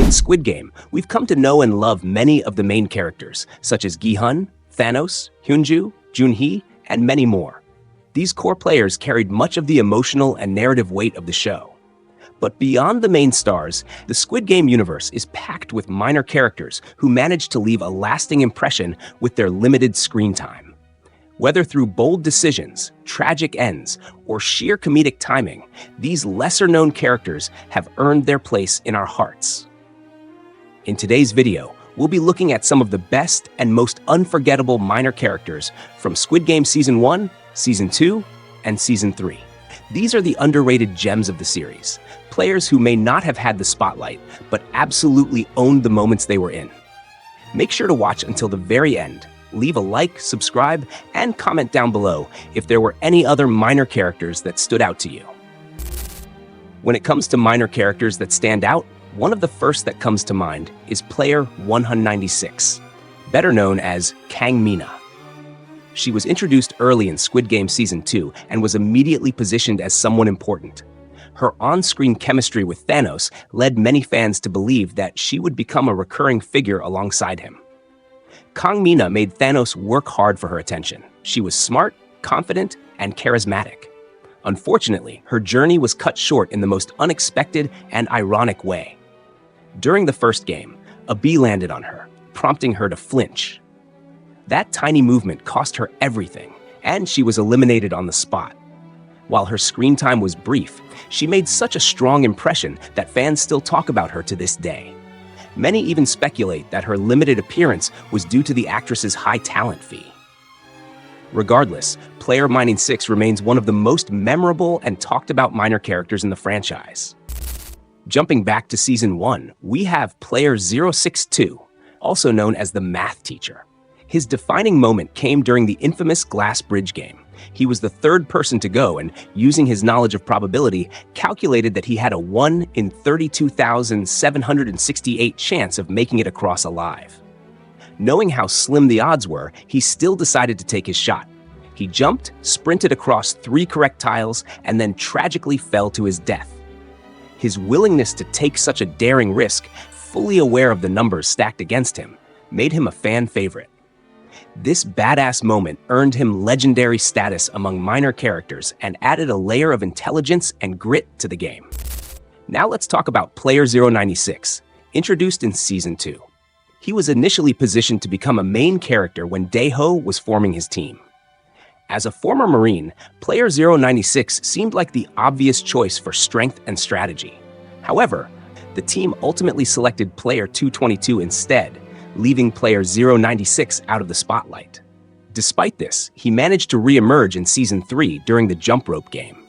In Squid Game, we've come to know and love many of the main characters, such as Gi-hun, Thanos, Hyunju, Junhee, and many more. These core players carried much of the emotional and narrative weight of the show. But beyond the main stars, the Squid Game universe is packed with minor characters who manage to leave a lasting impression with their limited screen time. Whether through bold decisions, tragic ends, or sheer comedic timing, these lesser-known characters have earned their place in our hearts. In today's video, we'll be looking at some of the best and most unforgettable minor characters from Squid Game Season 1, Season 2, and Season 3. These are the underrated gems of the series, players who may not have had the spotlight, but absolutely owned the moments they were in. Make sure to watch until the very end. Leave a like, subscribe, and comment down below if there were any other minor characters that stood out to you. When it comes to minor characters that stand out, one of the first that comes to mind is player 196, better known as Kangmina. She was introduced early in Squid Game Season 2 and was immediately positioned as someone important. Her on-screen chemistry with Thanos led many fans to believe that she would become a recurring figure alongside him. Kangmina made Thanos work hard for her attention. She was smart, confident, and charismatic. Unfortunately, her journey was cut short in the most unexpected and ironic way. During the first game, a bee landed on her, prompting her to flinch. That tiny movement cost her everything, and she was eliminated on the spot. While her screen time was brief, she made such a strong impression that fans still talk about her to this day. Many even speculate that her limited appearance was due to the actress's high talent fee. Regardless, Player 96 remains one of the most memorable and talked about minor characters in the franchise. Jumping back to Season 1, we have Player 062, also known as the Math Teacher. His defining moment came during the infamous Glass Bridge game. He was the third person to go and, using his knowledge of probability, calculated that he had a 1 in 32,768 chance of making it across alive. Knowing how slim the odds were, he still decided to take his shot. He jumped, sprinted across 3 correct tiles, and then tragically fell to his death. His willingness to take such a daring risk, fully aware of the numbers stacked against him, made him a fan favorite. This badass moment earned him legendary status among minor characters and added a layer of intelligence and grit to the game. Now let's talk about Player 096, introduced in Season 2. He was initially positioned to become a main character when Daeho was forming his team. As a former Marine, Player 096 seemed like the obvious choice for strength and strategy. However, the team ultimately selected Player 222 instead, leaving Player 096 out of the spotlight. Despite this, he managed to re-emerge in Season 3 during the jump rope game.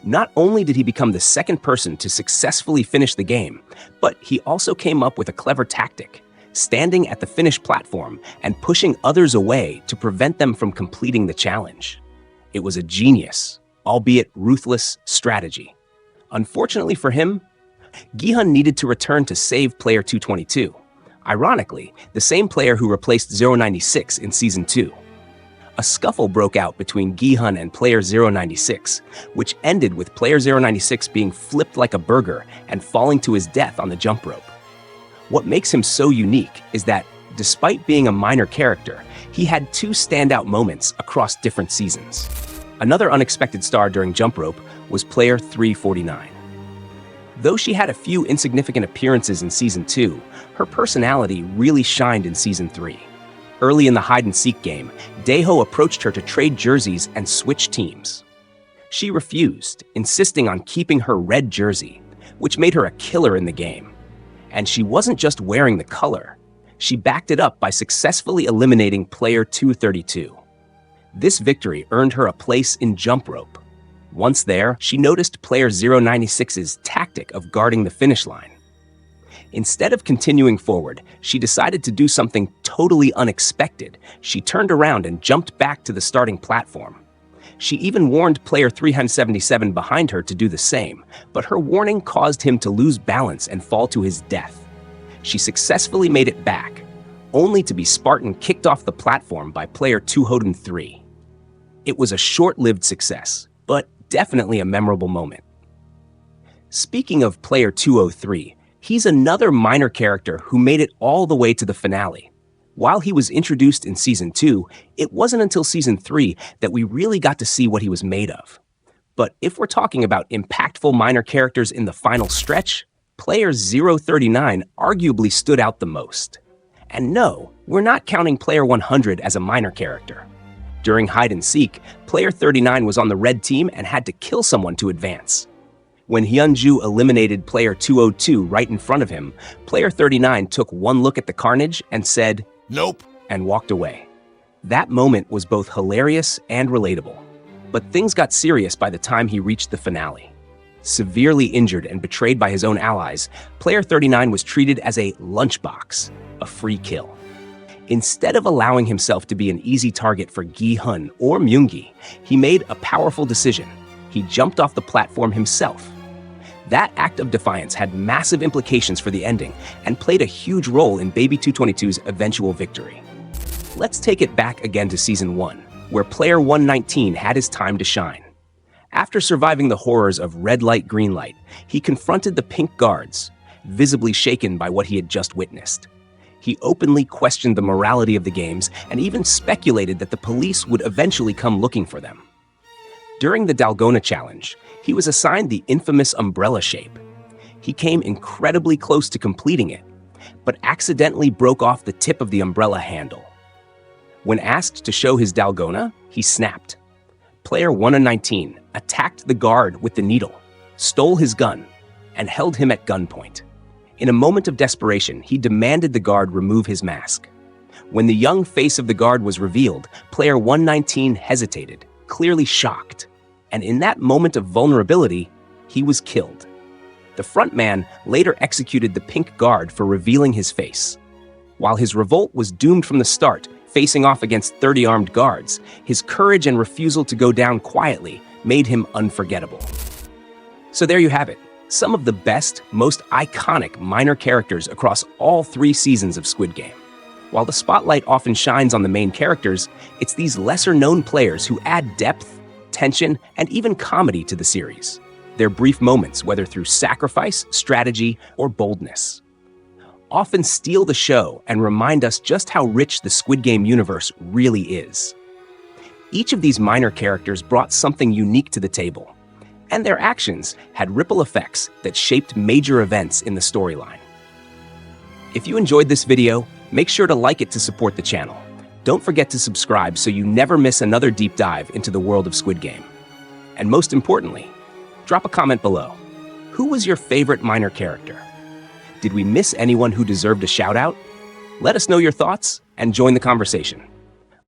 Not only did he become the second person to successfully finish the game, but he also came up with a clever tactic, standing at the finish platform and pushing others away to prevent them from completing the challenge. It was a genius, albeit ruthless, strategy. Unfortunately for him, Gi-hun needed to return to save Player 222. Ironically, the same player who replaced 096 in Season 2. A scuffle broke out between Gi-hun and Player 096, which ended with Player 096 being flipped like a burger and falling to his death on the jump rope. What makes him so unique is that, despite being a minor character, he had 2 standout moments across different seasons. Another unexpected star during jump rope was Player 349. Though she had a few insignificant appearances in Season 2, her personality really shined in Season 3. Early in the hide-and-seek game, Daeho approached her to trade jerseys and switch teams. She refused, insisting on keeping her red jersey, which made her a killer in the game. And she wasn't just wearing the color, she backed it up by successfully eliminating Player 232. This victory earned her a place in jump rope. Once there, she noticed Player 096's tactic of guarding the finish line. Instead of continuing forward, she decided to do something totally unexpected. She turned around and jumped back to the starting platform. She even warned Player 377 behind her to do the same, but her warning caused him to lose balance and fall to his death. She successfully made it back, only to be Spartan kicked off the platform by Player 203. It was a short-lived success, but definitely a memorable moment. Speaking of Player 203, He's another minor character who made it all the way to the finale. While he was introduced in Season 2, it wasn't until Season 3 that we really got to see what he was made of. But if we're talking about impactful minor characters in the final stretch, Player 039 arguably stood out the most. And no, we're not counting Player 100 as a minor character. During Hide and Seek, Player 39 was on the red team and had to kill someone to advance. When Hyunju eliminated Player 202 right in front of him, Player 39 took one look at the carnage and said, "Nope," and walked away. That moment was both hilarious and relatable. But things got serious by the time he reached the finale. Severely injured and betrayed by his own allies, Player 39 was treated as a lunchbox, a free kill. Instead of allowing himself to be an easy target for Gi-hun or Myung-gi, he made a powerful decision. He jumped off the platform himself. That act of defiance had massive implications for the ending and played a huge role in Baby 222's eventual victory. Let's take it back again to Season 1, where Player 119 had his time to shine. After surviving the horrors of red light, green light, he confronted the pink guards, visibly shaken by what he had just witnessed. He openly questioned the morality of the games and even speculated that the police would eventually come looking for them. During the Dalgona challenge, he was assigned the infamous umbrella shape. He came incredibly close to completing it, but accidentally broke off the tip of the umbrella handle. When asked to show his Dalgona, he snapped. Player 119 attacked the guard with the needle, stole his gun, and held him at gunpoint. In a moment of desperation, he demanded the guard remove his mask. When the young face of the guard was revealed, Player 119 hesitated, clearly shocked. And in that moment of vulnerability, he was killed. The frontman later executed the pink guard for revealing his face. While his revolt was doomed from the start, facing off against 30 armed guards, his courage and refusal to go down quietly made him unforgettable. So there you have it, some of the best, most iconic minor characters across all 3 seasons of Squid Game. While the spotlight often shines on the main characters, it's these lesser-known players who add depth, tension, and even comedy to the series. Their brief moments, whether through sacrifice, strategy, or boldness, often steal the show and remind us just how rich the Squid Game universe really is. Each of these minor characters brought something unique to the table, and their actions had ripple effects that shaped major events in the storyline. If you enjoyed this video, make sure to like it to support the channel. Don't forget to subscribe so you never miss another deep dive into the world of Squid Game. And most importantly, drop a comment below. Who was your favorite minor character? Did we miss anyone who deserved a shout out? Let us know your thoughts and join the conversation.